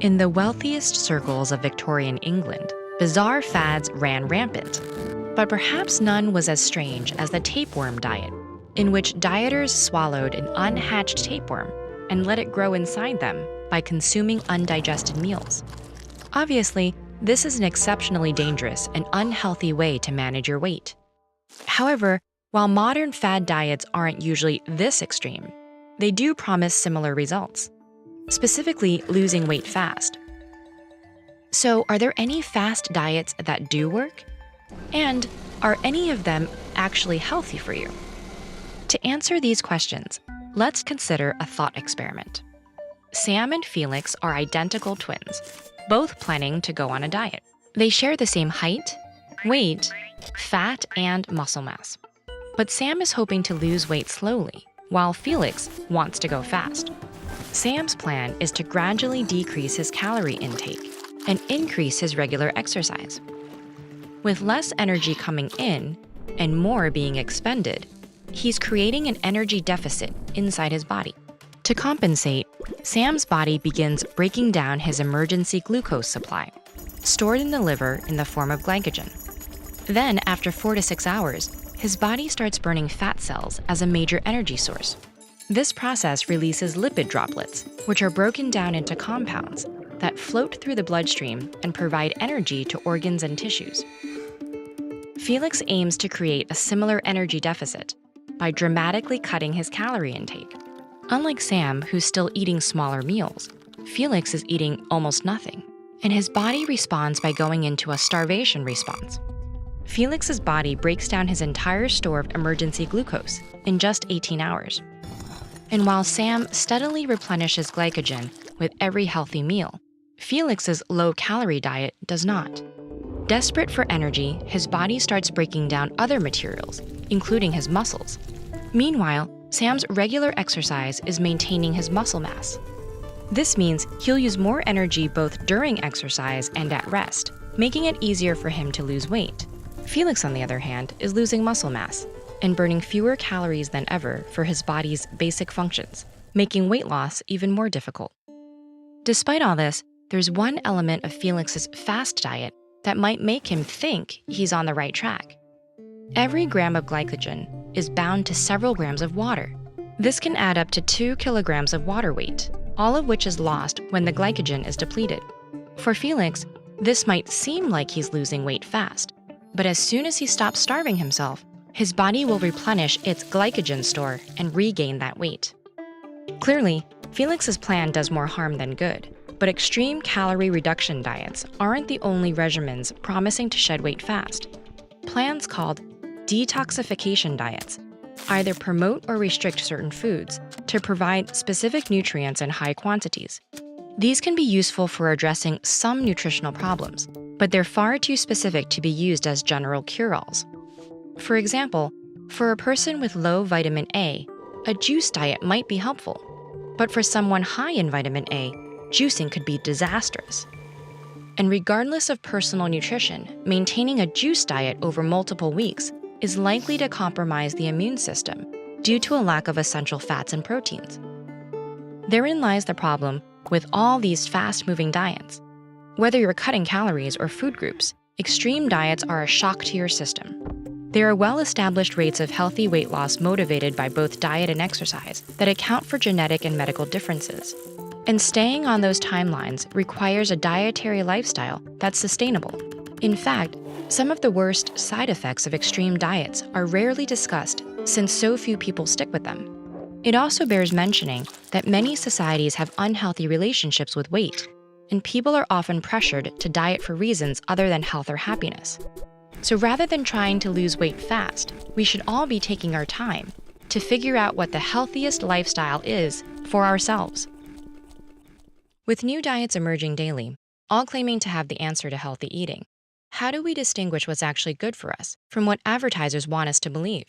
In the wealthiest circles of Victorian England, bizarre fads ran rampant. But perhaps none was as strange as the tapeworm diet, in which dieters swallowed an unhatched tapeworm and let it grow inside them by consuming undigested meals. Obviously, this is an exceptionally dangerous and unhealthy way to manage your weight. However, while modern fad diets aren't usually this extreme, they do promise similar results, specifically losing weight fast. So, are there any fast diets that do work? And are any of them actually healthy for you? To answer these questions, let's consider a thought experiment. Sam and Felix are identical twins, both planning to go on a diet. They share the same height, weight, fat, and muscle mass. But Sam is hoping to lose weight slowly, while Felix wants to go fast. Sam's plan is to gradually decrease his calorie intake and increase his regular exercise. With less energy coming in and more being expended, he's creating an energy deficit inside his body. To compensate, Sam's body begins breaking down his emergency glucose supply, stored in the liver in the form of glycogen. Then, after 4 to 6 hours, his body starts burning fat cells as a major energy source. This process releases lipid droplets, which are broken down into compounds that float through the bloodstream and provide energy to organs and tissues. Felix aims to create a similar energy deficit by dramatically cutting his calorie intake. Unlike Sam, who's still eating smaller meals, Felix is eating almost nothing, and his body responds by going into a starvation response. Felix's body breaks down his entire store of emergency glucose in just 18 hours. And while Sam steadily replenishes glycogen with every healthy meal, Felix's low-calorie diet does not. Desperate for energy, his body starts breaking down other materials, including his muscles. Meanwhile, Sam's regular exercise is maintaining his muscle mass. This means he'll use more energy both during exercise and at rest, making it easier for him to lose weight. Felix, on the other hand, is losing muscle mass and burning fewer calories than ever for his body's basic functions, making weight loss even more difficult. Despite all this, there's one element of Felix's fast diet that might make him think he's on the right track. Every gram of glycogen is bound to several grams of water. This can add up to 2 kilograms of water weight, all of which is lost when the glycogen is depleted. For Felix, this might seem like he's losing weight fast, but as soon as he stops starving himself, his body will replenish its glycogen store and regain that weight. Clearly, Felix's plan does more harm than good, but extreme calorie reduction diets aren't the only regimens promising to shed weight fast. Plans called detoxification diets either promote or restrict certain foods to provide specific nutrients in high quantities. These can be useful for addressing some nutritional problems, but they're far too specific to be used as general cure-alls. For example, for a person with low vitamin A juice diet might be helpful, but for someone high in vitamin A, juicing could be disastrous. And regardless of personal nutrition, maintaining a juice diet over multiple weeks is likely to compromise the immune system due to a lack of essential fats and proteins. Therein lies the problem with all these fast-moving diets. Whether you're cutting calories or food groups, extreme diets are a shock to your system. There are well-established rates of healthy weight loss motivated by both diet and exercise that account for genetic and medical differences. And staying on those timelines requires a dietary lifestyle that's sustainable. In fact, some of the worst side effects of extreme diets are rarely discussed since so few people stick with them. It also bears mentioning that many societies have unhealthy relationships with weight, and people are often pressured to diet for reasons other than health or happiness. So rather than trying to lose weight fast, we should all be taking our time to figure out what the healthiest lifestyle is for ourselves. With new diets emerging daily, all claiming to have the answer to healthy eating, how do we distinguish what's actually good for us from what advertisers want us to believe?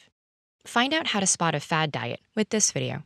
Find out how to spot a fad diet with this video.